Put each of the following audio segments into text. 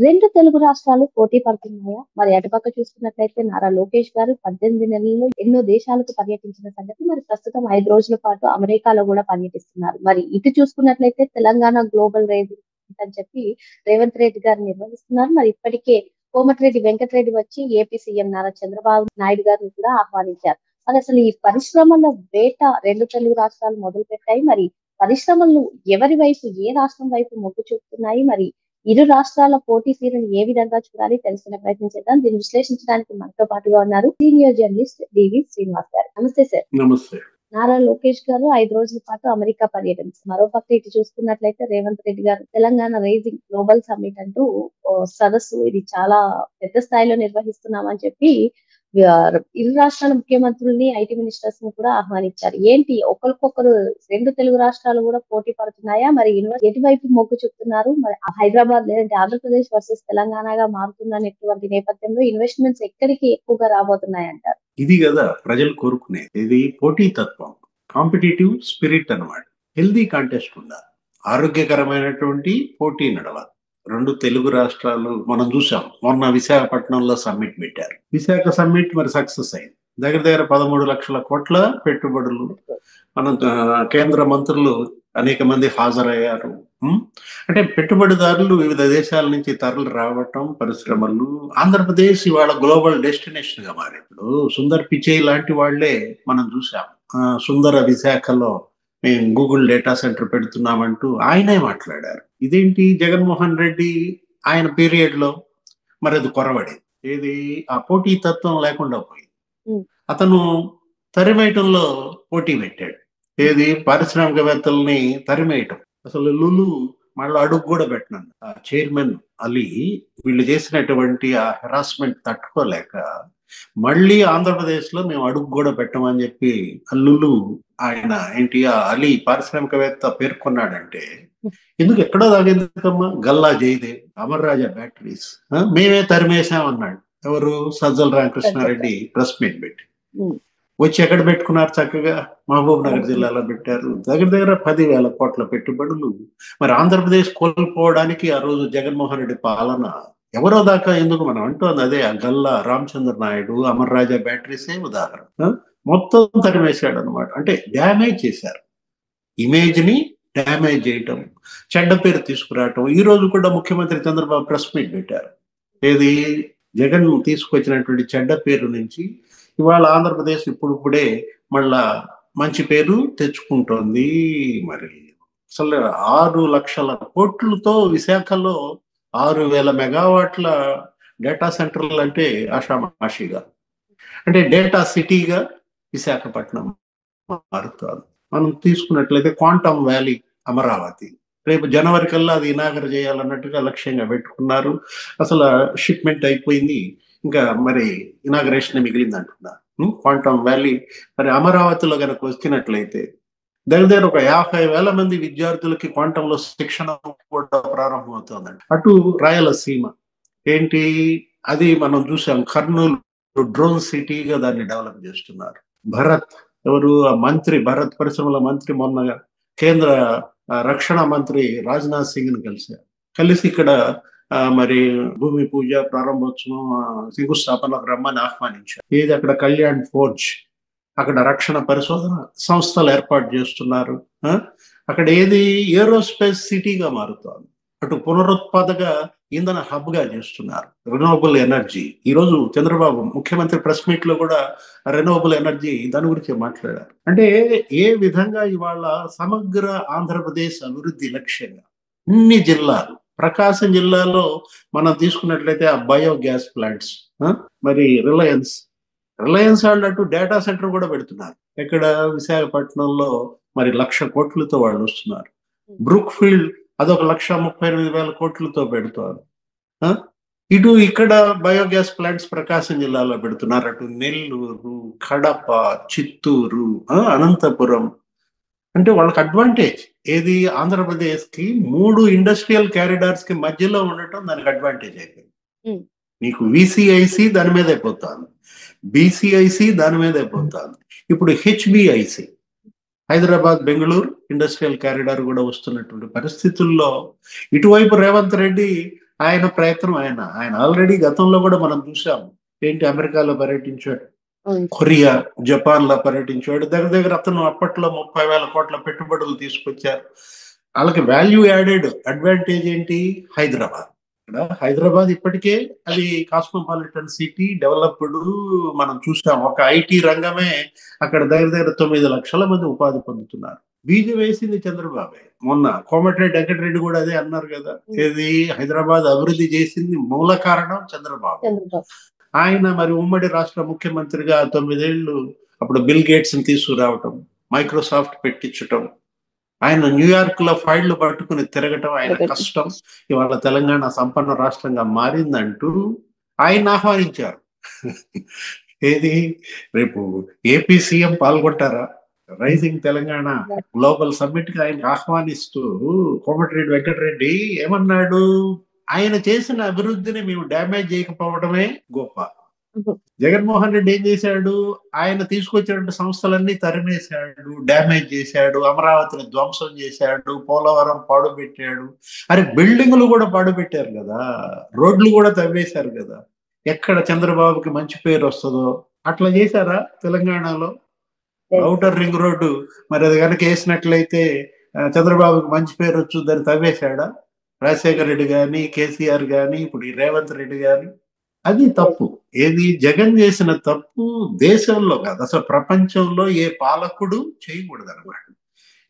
2 తెలుగు రాష్ట్రాలు పోటీ పడుతున్నాయా? మరి అటుపక్క చూసుకున్నట్లయితే నారా లోకేష్ గారు 18 నెలల్లో ఎన్నో దేశాలకు పర్యటించిన సంగతి, మరి ప్రస్తుతం 5 రోజుల పాటు అమెరికాలో గూడా పర్యటిస్తున్నారు. మరి ఇటు చూసుకున్నట్లయితే తెలంగాణ గ్లోబల్ రైజింగ్ అని చెప్పి రేవంత్ రెడ్డి గారు నిర్వహిస్తున్నారు. మరి ఇప్పటికే కోమటిరెడ్డి వెంకటరెడ్డి వచ్చి ఏపీ సీఎం నారా చంద్రబాబు నాయుడు గారిని కూడా ఆహ్వానించారు. మరి అసలు ఈ పరిశ్రమల వేట 2 తెలుగు రాష్ట్రాలు మొదలుపెట్టాయి. మరి పరిశ్రమలు ఎవరి వైపు, ఏ రాష్ట్రం వైపు మొగ్గు చూపుతున్నాయి? మరి ఇరు రాష్ట్రాల పోటీ తీరుని ఏ విధంగా చూడాలి తెలుసుకునే ప్రయత్నం చేద్దాం. దీన్ని విశ్లేషించడానికి మనతో పాటుగా ఉన్నారు సీనియర్ జర్నలిస్ట్ డివి శ్రీనివాస్ గారు. నమస్తే సార్. నమస్తే. నారా లోకేష్ గారు 5 రోజుల పాటు అమెరికా పర్యటించారు. మరోపక్క ఇటు చూసుకున్నట్లయితే రేవంత్ రెడ్డి గారు తెలంగాణ రైజింగ్ గ్లోబల్ సమ్మిట్ అంటూ సదస్సు ఇది చాలా పెద్ద స్థాయిలో నిర్వహిస్తున్నామని చెప్పి ఇరు రాష్ట్రాల ముఖ్యమంత్రుల్ని, ఐటీ మినిస్టర్స్ ని కూడా ఆహ్వానించారు. ఏంటి ఒకరికొకరు 2 తెలుగు రాష్ట్రాలు కూడా పోటీ పడుతున్నాయా? మరి ఎటువైపు మొగ్గు చూపుతున్నారు? మరి హైదరాబాద్ లేదంటే ఆంధ్రప్రదేశ్ వర్సెస్ తెలంగాణగా మారుతుందనేటువంటి నేపథ్యంలో ఇన్వెస్ట్మెంట్స్ ఎక్కడికి ఎక్కువగా రాబోతున్నాయంటారు? ఇది కదా ప్రజలు కోరుకునేది. ఇది పోటీ తత్వం, కాంపిటేటివ్ స్పిరిట్ అన్నమాట. హెల్దీ కాంటెస్ట్ ఉండాలి, ఆరోగ్యకరమైనటువంటి పోటీ నడవాలి. 2 తెలుగు రాష్ట్రాలు మనం చూసాం. మొన్న విశాఖపట్నంలో సమ్మిట్ పెట్టారు. విశాఖ సమ్మిట్ మరి సక్సెస్ అయింది. దగ్గర దగ్గర 13 లక్షల కోట్ల పెట్టుబడులు, మనం కేంద్ర మంత్రులు అనేక మంది హాజరయ్యారు. అంటే పెట్టుబడిదారులు వివిధ దేశాల నుంచి తరలి రావటం, పరిశ్రమలు. ఆంధ్రప్రదేశ్ ఇవాళ గ్లోబల్ డెస్టినేషన్ గా మారినప్పుడు సుందర్ పిచై లాంటి వాళ్లే మనం చూసాం. సుందర విశాఖలో మేము గూగుల్ డేటా సెంటర్ పెడుతున్నామంటూ ఆయనే మాట్లాడారు. ఇదేంటి జగన్మోహన్ రెడ్డి ఆయన పీరియడ్ లో మరి అది కొరవడి, ఏది ఆ పోటీ తత్వం లేకుండా పోయింది. అతను తరిమేయటంలో పోటీ పెట్టాడు. ఏది పారిశ్రామికవేత్తల్ని తరిమేయటం. అసలు లులు మళ్ళీ అడుగు కూడా పెట్టినాను. ఆ చైర్మన్ అలీ వీళ్ళు చేసినటువంటి ఆ హెరాస్మెంట్ తట్టుకోలేక మళ్ళీ ఆంధ్రప్రదేశ్ లో మేము అడుగు కూడా పెట్టమని చెప్పి లులు ఆయన ఏంటి ఆ అలీ పారిశ్రామికవేత్త పేర్కొన్నాడంటే ఎందుకు ఎక్కడో దాగేందుకమ్మా? గల్లా జయదేవ్, అమర్ రాజా బ్యాటరీస్ మేమే తరిమేశామన్నాడు. ఎవరు? సజ్జల రామకృష్ణారెడ్డి ప్రెస్ మీట్ పెట్టి వచ్చి ఎక్కడ పెట్టుకున్నారు? చక్కగా మహబూబ్ నగర్ జిల్లాలో పెట్టారు. దగ్గర దగ్గర 10,000 కోట్ల పెట్టుబడులు. మరి ఆంధ్రప్రదేశ్ కోల్పోవడానికి ఆ రోజు జగన్మోహన్ రెడ్డి పాలన ఎవరో దాకా ఎందుకు మనం అంటోంది అదే. ఆ గల్లా రామచంద్ర నాయుడు, అమర్ రాజా బ్యాటరీసే ఉదాహరణ. మొత్తం తరిమేశాడు అనమాట. అంటే డ్యామేజ్ చేశారు, ఇమేజ్ ని డ్యామేజ్ చేయటం, చెడ్డ పేరు తీసుకురావటం. ఈ రోజు కూడా ముఖ్యమంత్రి చంద్రబాబు ప్రెస్ మీట్ పెట్టారు. ఏది జగన్ తీసుకొచ్చినటువంటి చెడ్డ పేరు నుంచి ఇవాళ ఆంధ్రప్రదేశ్ ఇప్పుడిప్పుడే మళ్ళా మంచి పేరు తెచ్చుకుంటోంది. మరి అసలు 6 లక్షల కోట్లతో విశాఖలో 6,000 మెగావాట్ల డేటా సెంటర్లు అంటే ఆషామాషిగా, అంటే డేటా సిటీగా విశాఖపట్నం మారుతుంది. మనం తీసుకున్నట్లయితే క్వాంటమ్ వ్యాలీ అమరావతి రేపు జనవరి కల్లా అది ఇనాగర్ చేయాలన్నట్టుగా లక్ష్యంగా పెట్టుకున్నారు. అసలు షిప్మెంట్ అయిపోయింది, ఇంకా మరి ఇనాగరేషన్ మిగిలింది అంటున్నారు. క్వాంటమ్ వ్యాలీ మరి అమరావతిలో కనుక వచ్చినట్లయితే దగ్గర దగ్గర ఒక 50,000 మంది విద్యార్థులకి క్వాంటంలో శిక్షణ కూడా ప్రారంభమవుతుందండి. అటు రాయలసీమ ఏంటి అది మనం చూసాం. కర్నూలు డ్రోన్ సిటీగా దాన్ని డెవలప్ చేస్తున్నారు. భరత్ ఎవరు? ఆ మంత్రి భరత్, పరిశ్రమల మంత్రి మొన్నగా కేంద్ర రక్షణ మంత్రి రాజ్నాథ్ సింగ్ ని కలిసి ఇక్కడ మరి భూమి పూజ, ప్రారంభోత్సవం, శంకుస్థాపనకు రమ్మని ఆహ్వానించారు. ఏది అక్కడ కళ్యాణ్ ఫోర్జ్, అక్కడ రక్షణ పరిశోధన సంస్థలు ఏర్పాటు చేస్తున్నారు. అక్కడ ఏది ఏరోస్పేస్ సిటీగా మారుతోంది. అటు పునరుత్పాదక ఇంధన హబ్ గా చేస్తున్నారు. Renewable energy. ఈరోజు చంద్రబాబు ముఖ్యమంత్రి ప్రెస్ మీట్ లో కూడా రెన్యూవబుల్ ఎనర్జీ దాని గురించి మాట్లాడారు. అంటే ఏ విధంగా ఇవాళ సమగ్ర ఆంధ్రప్రదేశ్ అభివృద్ధి లక్ష్యంగా అన్ని జిల్లాలు, ప్రకాశం జిల్లాలో మనం తీసుకున్నట్లయితే ఆ బయోగ్యాస్ ప్లాంట్స్, మరి రిలయన్స్ వాళ్ళు అటు డేటా సెంటర్ కూడా పెడుతున్నారు. ఎక్కడ? విశాఖపట్నంలో మరి 1,00,000 కోట్లతో వాళ్ళు వస్తున్నారు. బ్రూక్ ఫీల్డ్ అదొక 1,38,000 కోట్లతో పెడుతున్నారు. ఇటు ఇక్కడ బయోగ్యాస్ ప్లాంట్స్ ప్రకాశం జిల్లాలో పెడుతున్నారు. అటు నెల్లూరు, కడప, చిత్తూరు, అనంతపురం. అంటే వాళ్ళకి అడ్వాంటేజ్ ఏది? ఆంధ్రప్రదేశ్ కి 3 ఇండస్ట్రియల్ క్యారిడార్స్ కి మధ్యలో ఉండటం దానికి అడ్వాంటేజ్ అయిపోయింది. నీకు విసిఐసి దాని మీద అయిపోతుంది, బిసిఐసి దాని మీద అయిపోతుంది. ఇప్పుడు హెచ్బిఐసి హైదరాబాద్ బెంగళూరు ఇండస్ట్రియల్ కారిడార్ కూడా వస్తున్నటువంటి పరిస్థితుల్లో ఇటువైపు రేవంత్ రెడ్డి ఆయన ప్రయత్నం ఆయన ఆయన ఆల్రెడీ గతంలో కూడా మనం చూసాం. ఏంటి, అమెరికాలో పర్యటించాడు, కొరియా, జపాన్ లో పర్యటించాడు. దగ్గర దగ్గర అతను అప్పట్లో 30,000 కోట్ల పెట్టుబడులు తీసుకొచ్చారు. వాళ్ళకి వాల్యూ యాడెడ్ అడ్వాంటేజ్ ఏంటి, హైదరాబాద్. ఇక్కడ హైదరాబాద్ ఇప్పటికే అది కాస్మోపాలిటన్ సిటీ, డెవలప్డ్. మనం చూసాం, ఒక ఐటీ రంగమే అక్కడ దగ్గర దగ్గర 9 లక్షల మంది ఉపాధి పొందుతున్నారు. బీజం వేసింది చంద్రబాబే. మొన్న కోమటిరెడ్డి వెంకటరెడ్డి కూడా అదే అన్నారు కదా, ఏది హైదరాబాద్ అభివృద్ధి చేసింది మూల కారణం చంద్రబాబు. ఆయన మరి ఉమ్మడి రాష్ట్ర ముఖ్యమంత్రిగా 9 ఏళ్ళు అప్పుడు బిల్ గేట్స్ ని తీసుకురావటం, మైక్రోసాఫ్ట్ పెట్టించటం, ఆయన న్యూయార్క్ లో ఫైళ్లు పట్టుకుని తిరగటం ఆయన కష్టం. ఇవాళ తెలంగాణ సంపన్న రాష్ట్రంగా మారిందంటూ ఆయన ఆహ్వానించారు. ఏది, రేపు ఏపీ సీఎం పాల్గొంటారా రైజింగ్ తెలంగాణ గ్లోబల్ సమ్మిట్ కి ఆయన ఆహ్వానిస్తూ కోమటిరెడ్డి వెంకటరెడ్డి ఏమన్నాడు, ఆయన చేసిన అభివృద్ధిని మేము డ్యామేజ్ చేయకపోవడమే గొప్ప. జగన్మోహన్ రెడ్డి ఏం చేశాడు, ఆయన తీసుకొచ్చినటువంటి సంస్థలన్నీ తరిమేశాడు, డ్యామేజ్ చేశాడు, అమరావతిని ధ్వంసం చేశాడు, పోలవరం పాడుపెట్టాడు. అరే బిల్డింగులు కూడా పాడుపెట్టారు కదా, రోడ్లు కూడా తవ్వేశారు కదా. ఎక్కడ చంద్రబాబుకి మంచి పేరు వస్తుందో అట్లా చేశారా తెలంగాణలో? ఔటర్ రింగ్ రోడ్డు మరి అది కనుక వేసినట్లయితే చంద్రబాబుకి మంచి పేరు వచ్చు, దాన్ని తవ్వేశాడా? రాజశేఖర రెడ్డి గాని, కేసీఆర్ గాని, ఇప్పుడు ఈ రేవంత్ రెడ్డి గాని. అది తప్పు. ఏది, జగన్ చేసిన తప్పు దేశంలో కాదు, అసలు ప్రపంచంలో ఏ పాలకుడు చేయకూడదు అనమాట.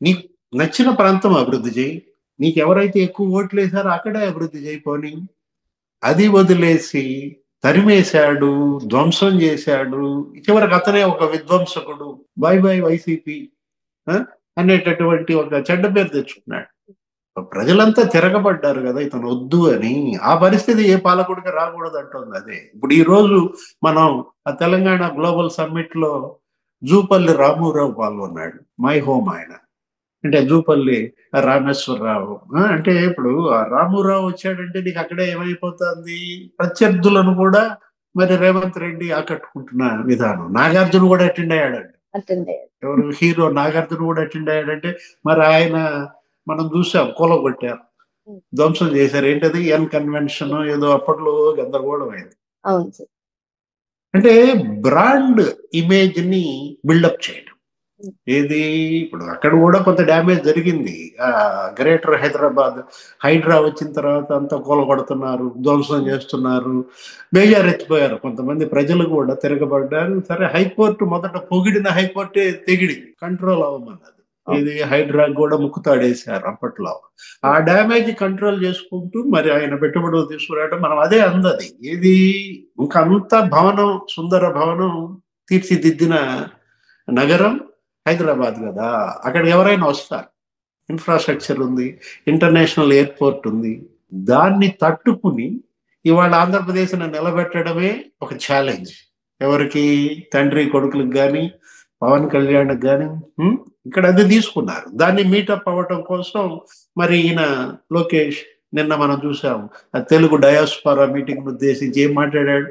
నీకు నచ్చిన ప్రాంతం అభివృద్ధి చేయి, నీకు ఎవరైతే ఎక్కువ ఓట్లు వేశారో అక్కడే అభివృద్ధి చేయపోని. అది వదిలేసి తరిమేశాడు, ధ్వంసం చేశాడు, చివరికి అతనే ఒక విధ్వంసకుడు, బై బై వైసీపీ అనేటటువంటి ఒక చెడ్డ పేరు తెచ్చుకున్నాడు. ప్రజలంతా తిరగబడ్డారు కదా ఇతను వద్దు అని. ఆ పరిస్థితి ఏ పాలకుడికి రాకూడదు అంటుంది. అదే ఇప్పుడు ఈ రోజు మనం ఆ తెలంగాణ గ్లోబల్ సమ్మిట్ లో జూపల్లి రామారావు పాల్గొన్నాడు. మై హోమ్ ఆయన, అంటే జూపల్లి రామేశ్వరరావు. అంటే ఇప్పుడు ఆ రామారావు వచ్చాడంటే నీకు అక్కడే ఏమైపోతుంది, ప్రత్యర్థులను కూడా మరి రేవంత్ రెడ్డి ఆకట్టుకుంటున్న విధానం. నాగార్జున కూడా అటెండ్ అయ్యాడండి. ఎవరు, హీరో నాగార్జున కూడా అటెండ్ అయ్యాడంటే మరి ఆయన మనం చూసాం, కూలగొట్టారు, ధ్వంసం చేశారు. ఏంటది, ఎన్ కన్వెన్షన్ ఏదో అప్పట్లో గందరగోళం అయింది. అంటే బ్రాండ్ ఇమేజ్ ని బిల్డప్ చేయడం. ఏది, ఇప్పుడు అక్కడ కూడా కొంత డ్యామేజ్ జరిగింది. గ్రేటర్ హైదరాబాద్, హైడ్రా వచ్చిన తర్వాత అంతా కూలగొడుతున్నారు, ధ్వంసం చేస్తున్నారు, బేజారెత్తిపోయారు. కొంతమంది ప్రజలు కూడా తిరగబడ్డారు. సరే, హైకోర్టు మొదట పొగిడిన హైకోర్టే తెగిడి కంట్రోల్ అవ్వమన్నది. ఇది హైడ్రా కూడా ముక్కుతాడేశారు అప్పట్లో. ఆ డ్యామేజ్ కంట్రోల్ చేసుకుంటూ మరి ఆయన పెట్టుబడులు తీసుకురావడం, మనం అదే అందది. ఇది ఇంకంత భవనం, సుందర భవనం తీర్చిదిద్దిన నగరం హైదరాబాద్ కదా. అక్కడికి ఎవరైనా వస్తారు, ఇన్ఫ్రాస్ట్రక్చర్ ఉంది, ఇంటర్నేషనల్ ఎయిర్పోర్ట్ ఉంది. దాన్ని తట్టుకుని ఇవాళ ఆంధ్రప్రదేశ్ని నిలబెట్టడమే ఒక ఛాలెంజ్. ఎవరికి, తండ్రి కొడుకులకు కానీ, పవన్ కళ్యాణ్కి కానీ. ఇక్కడ అది తీసుకున్నారు. దాన్ని మీటప్ అవ్వటం కోసం మరి ఈయన లోకేష్ నిన్న మనం చూసాం, తెలుగు డయాస్పోరా మీటింగ్ ఉద్దేశించి ఏం మాట్లాడాడు,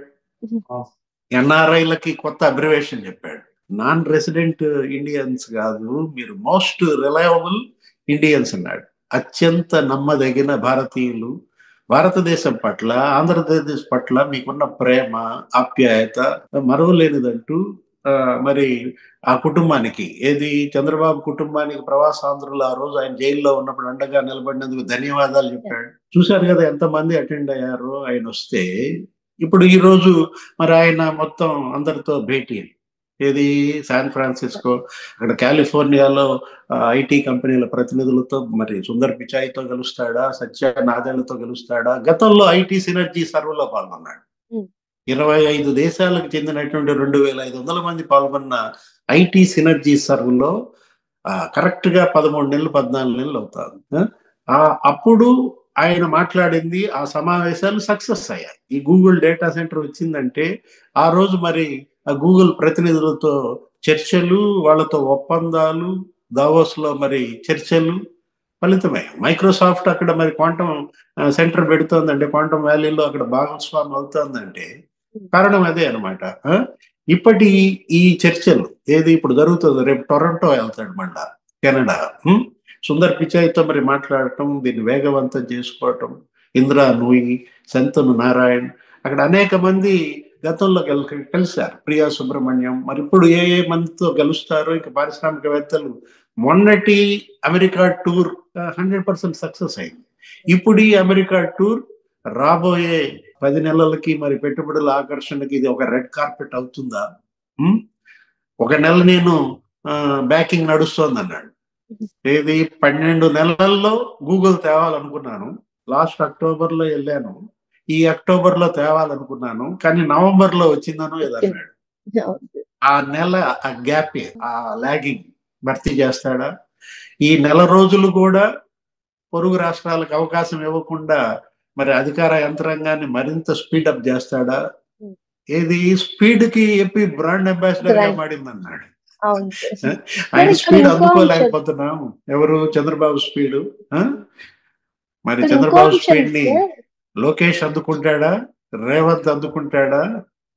ఎన్ఆర్ఐలకి కొత్త అబ్రివేషన్ చెప్పాడు. నాన్ రెసిడెంట్ ఇండియన్స్ కాదు, మీరు మోస్ట్ రిలయబుల్ ఇండియన్స్ అన్నాడు. అత్యంత నమ్మదగిన భారతీయులు, భారతదేశం పట్ల, ఆంధ్రప్రదేశ్ పట్ల మీకున్న ప్రేమ, ఆప్యాయత మరువలేనిదంటూ మరి ఆ కుటుంబానికి, ఏది చంద్రబాబు కుటుంబానికి, ప్రవాసాంధ్రులు ఆ రోజు ఆయన జైల్లో ఉన్నప్పుడు అండగా నిలబడినందుకు ధన్యవాదాలు చెప్పాడు. చూశారు కదా ఎంతమంది అటెండ్ అయ్యారో ఆయన వస్తే. ఇప్పుడు ఈ రోజు మరి ఆయన మొత్తం అందరితో భేటీ, ఏది శాన్ ఫ్రాన్సిస్కో, అక్కడ కాలిఫోర్నియాలో ఐటీ కంపెనీల ప్రతినిధులతో, మరి సుందర్ పిచాయితో కలుస్తాడా, సత్య నాదెళ్లతో కలుస్తాడా. గతంలో ఐటీ సినర్జీ సర్వేలో పాల్గొన్నాడు. 25 దేశాలకు చెందినటువంటి 2,500 మంది పాల్గొన్న ఐటీ సినర్జీ సర్వేలో కరెక్ట్ గా 13 నెలలు 14 నెలలు అవుతుంది. అప్పుడు ఆయన మాట్లాడింది, ఆ సమావేశాలు సక్సెస్ అయ్యాయి. ఈ గూగుల్ డేటా సెంటర్ వచ్చిందంటే ఆ రోజు మరి ఆ గూగుల్ ప్రతినిధులతో చర్చలు, వాళ్ళతో ఒప్పందాలు, దావోస్ లో మరి చర్చలు ఫలితమే. మైక్రోసాఫ్ట్ అక్కడ మరి క్వాంటమ్ సెంటర్ పెడుతోందంటే, క్వాంటమ్ వ్యాలీలో అక్కడ భాగస్వామి అవుతోందంటే కారణం అదే అనమాట. ఇప్పటి ఈ చర్చలు ఏది ఇప్పుడు జరుగుతుంది, రేపు టొరంటో వెళ్తాడు మళ్ళా, కెనడా. సుందర్ పిచాయ్తో మరి మాట్లాడటం, దీన్ని వేగవంతం చేసుకోవటం, ఇందిరా నూయి, శంతను నారాయణ్, అక్కడ అనేక మంది గతంలో కలిశారు. ప్రియా సుబ్రహ్మణ్యం, మరి ఇప్పుడు ఏ ఏ మందితో గెలుస్తారో ఇక పారిశ్రామికవేత్తలు. మొన్నటి అమెరికా టూర్ 100% సక్సెస్ అయింది. ఇప్పుడు ఈ అమెరికా టూర్ రాబోయే 10 నెలలకి మరి పెట్టుబడుల ఆకర్షణకి ఇది ఒక రెడ్ కార్పెట్ అవుతుందా? ఒక నెల నేను బ్యాకింగ్ నడుస్తోంది అన్నాడు. ఏది 12 నెలల్లో గూగుల్ తేవాలనుకున్నాను, లాస్ట్ అక్టోబర్ లో వెళ్ళాను, ఈ అక్టోబర్ లో తేవాలనుకున్నాను, కానీ నవంబర్ లో వచ్చిందనో ఏదన్నాడు. ఆ నెల ఆ గ్యాప్, ఆ లాగింగ్ భర్తీ చేస్తాడా? ఈ నెల రోజులు కూడా పొరుగు రాష్ట్రాలకు అవకాశం ఇవ్వకుండా మరి అధికార యంత్రాంగాన్ని మరింత స్పీడప్ చేస్తాడా? ఏది స్పీడ్ కి ఏపీ బ్రాండ్ అంబాసిడర్ గా మాడిందన్నాడు. ఆయన స్పీడ్ అందుకోలేకపోతున్నాం. ఎవరు? చంద్రబాబు స్పీడ్. మరి చంద్రబాబు స్పీడ్ ని లోకేష్ అందుకుంటాడా? రేవంత్ అందుకుంటాడా?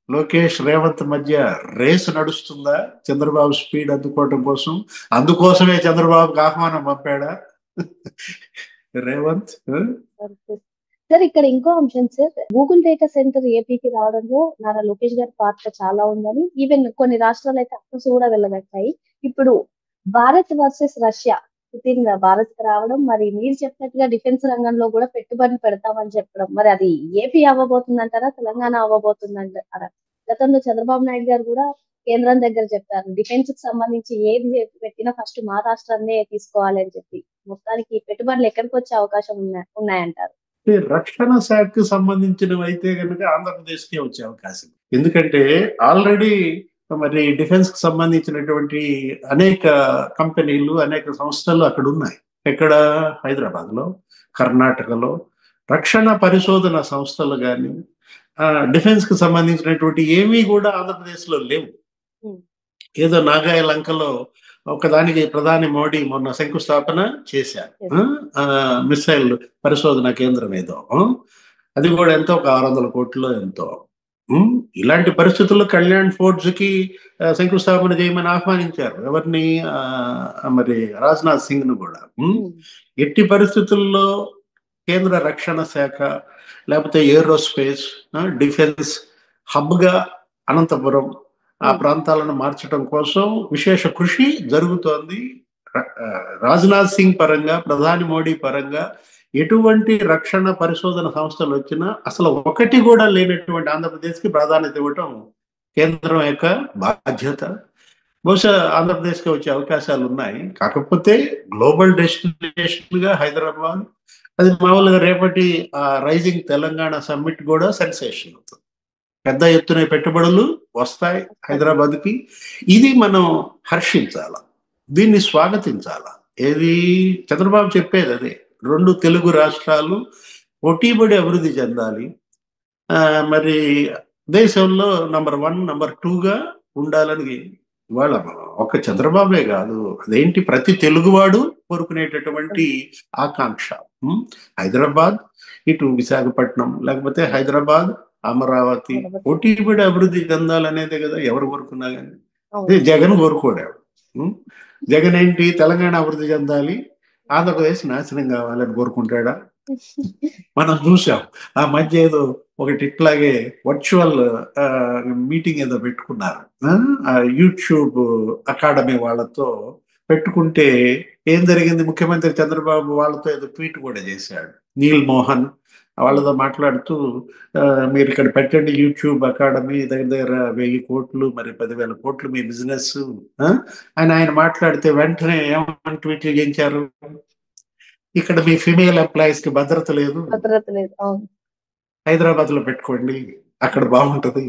లోకేష్ రేవంత్ మధ్య రేసు నడుస్తుందా చంద్రబాబు స్పీడ్ అందుకోవటం కోసం? అందుకోసమే చంద్రబాబుకి ఆహ్వానం పంపాడా రేవంత్? సార్ ఇక్కడ ఇంకో అంశం సార్, గూగుల్ డేటా సెంటర్ ఏపీకి రావడంలో నారా లోకేష్ గారి పాత్ర చాలా ఉందని, ఈవెన్ కొన్ని రాష్ట్రాలు అయితే అక్కసు కూడా వెళ్ళగట్టాయి. ఇప్పుడు Bharat versus Russia, Putin Bharat కి రావడం, మరి మీరు చెప్పినట్టుగా డిఫెన్స్ రంగంలో కూడా పెట్టుబడులు పెడతామని చెప్పడం, మరి అది ఏపీ అవ్వబోతుందంటారా, తెలంగాణ అవ్వబోతుందంటారా? గతంలో చంద్రబాబు నాయుడు గారు కూడా కేంద్రం దగ్గర చెప్పారు, డిఫెన్స్ కి సంబంధించి ఏది పెట్టినా ఫస్ట్ మా రాష్ట్రాన్నే తీసుకోవాలి అని చెప్పి. మొత్తానికి పెట్టుబడులు ఎక్కడికి వచ్చే అవకాశం ఉన్నాయంటారు? రక్షణ శాఖకు సంబంధించినవి అయితే కనుక ఆంధ్రప్రదేశ్కే వచ్చే అవకాశం. ఎందుకంటే ఆల్రెడీ మరి డిఫెన్స్ కి సంబంధించినటువంటి అనేక కంపెనీలు, అనేక సంస్థలు అక్కడ ఉన్నాయి. ఎక్కడ? హైదరాబాద్ లో, కర్ణాటకలో రక్షణ పరిశోధన సంస్థలు కానీ డిఫెన్స్ కి సంబంధించినటువంటి ఏమీ కూడా ఆంధ్రప్రదేశ్ లో లేవు. ఏదో నాగాయ లంకలో ఒకదానికి ప్రధాని మోడీ మొన్న శంకుస్థాపన చేశారు, మిసైల్ పరిశోధన కేంద్రం ఏదో. అది కూడా ఎంతో, ఒక 600 కోట్లు ఎంతో. ఇలాంటి పరిస్థితుల్లో కళ్యాణ్ ఫోర్ట్స్ కి శంకుస్థాపన చేయమని ఆహ్వానించారు. ఎవరిని? మరి రాజ్నాథ్ సింగ్ ను కూడా. ఎట్టి పరిస్థితుల్లో కేంద్ర రక్షణ శాఖ లేకపోతే ఏరోస్పేస్ డిఫెన్స్ హబ్ గా అనంతపురం ఆ ప్రాంతాలను మార్చడం కోసం విశేష కృషి జరుగుతోంది. రాజ్నాథ్ సింగ్ పరంగా, ప్రధాని మోడీ పరంగా ఎటువంటి రక్షణ పరిశోధన సంస్థలు వచ్చినా అసలు ఒకటి కూడా లేనటువంటి ఆంధ్రప్రదేశ్ కి ప్రాధాన్యత ఇవ్వటం కేంద్రం యొక్క బాధ్యత. బహుశా ఆంధ్రప్రదేశ్ కి వచ్చే అవకాశాలు ఉన్నాయి. కాకపోతే గ్లోబల్ డెస్టినేషన్ గా హైదరాబాద్, అది మామూలుగా రేపటి ఆ రైజింగ్ తెలంగాణ సమ్మిట్ కూడా సెన్సేషన్ అవుతుంది. పెద్ద ఎత్తున పెట్టుబడులు వస్తాయి హైదరాబాద్ కి. ఇది మనం హర్షించాల, దీన్ని స్వాగతించాల. ఏది చంద్రబాబు చెప్పేది అదే, 2 తెలుగు రాష్ట్రాలు పోటీపడి అభివృద్ధి చెందాలి, మరి దేశంలో నంబర్ 1, నంబర్ 2గా ఉండాలని ఇవాళ ఒక్క చంద్రబాబే కాదు, అదేంటి ప్రతి తెలుగువాడు కోరుకునేటటువంటి ఆకాంక్ష. హైదరాబాద్, ఇటు విశాఖపట్నం, లేకపోతే హైదరాబాద్, అమరావతి పోటీపడి అభివృద్ధి చెందాలనేదే కదా ఎవరు కోరుకున్నా కానీ. జగన్ కోరుకోడాడు. జగన్ ఏంటి? తెలంగాణ అభివృద్ధి చెందాలి, ఆంధ్రప్రదేశ్ నాశనం కావాలని కోరుకుంటాడా? మనం చూసాం ఆ మధ్య ఏదో ఒకటి ఇట్లాగే వర్చువల్ మీటింగ్ ఏదో పెట్టుకున్నారు, యూట్యూబ్ అకాడమీ వాళ్ళతో పెట్టుకుంటే ఏం జరిగింది? ముఖ్యమంత్రి చంద్రబాబు వాళ్ళతో ఏదో ట్వీట్ కూడా చేశాడు. నీల్ మోహన్ వాళ్ళతో మాట్లాడుతూ, మీరు ఇక్కడ పెట్టండి యూట్యూబ్ అకాడమీ, దగ్గర 1000 కోట్లు, మరి 10,000 కోట్లు మీ బిజినెస్ అని ఆయన మాట్లాడితే వెంటనే ఏమని ట్వీట్లు చేయించారు? ఇక్కడ మీ ఫిమేల్ ఎంప్లాయీస్ కి భద్రత లేదు, హైదరాబాద్ లో పెట్టుకోండి, అక్కడ బాగుంటది.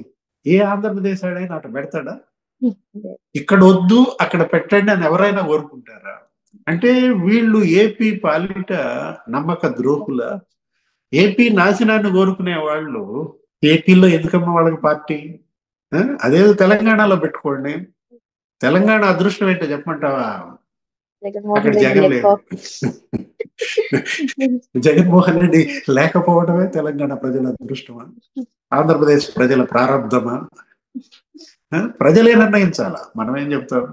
ఏ ఆంధ్రప్రదేశ్ ఆడైనా అటు పెడతాడా? ఇక్కడ వద్దు అక్కడ పెట్టండి అని ఎవరైనా కోరుకుంటారా? అంటే వీళ్ళు ఏపీ పాలిట నమ్మక ద్రోహుల, ఏపీ నాశనాన్ని కోరుకునే వాళ్ళు ఏపీలో ఎందుకమ్మా వాళ్ళకి పార్టీ? అదేదో తెలంగాణలో పెట్టుకోండి. తెలంగాణ అదృష్టం ఏంటో చెప్పమంటావా? అక్కడ జగన్ లేదు. జగన్మోహన్ రెడ్డి లేకపోవడమే తెలంగాణ ప్రజల అదృష్టమా? ఆంధ్రప్రదేశ్ ప్రజల ప్రారంధమా? ప్రజలే నిర్ణయించాలా, మనం ఏం చెప్తాం?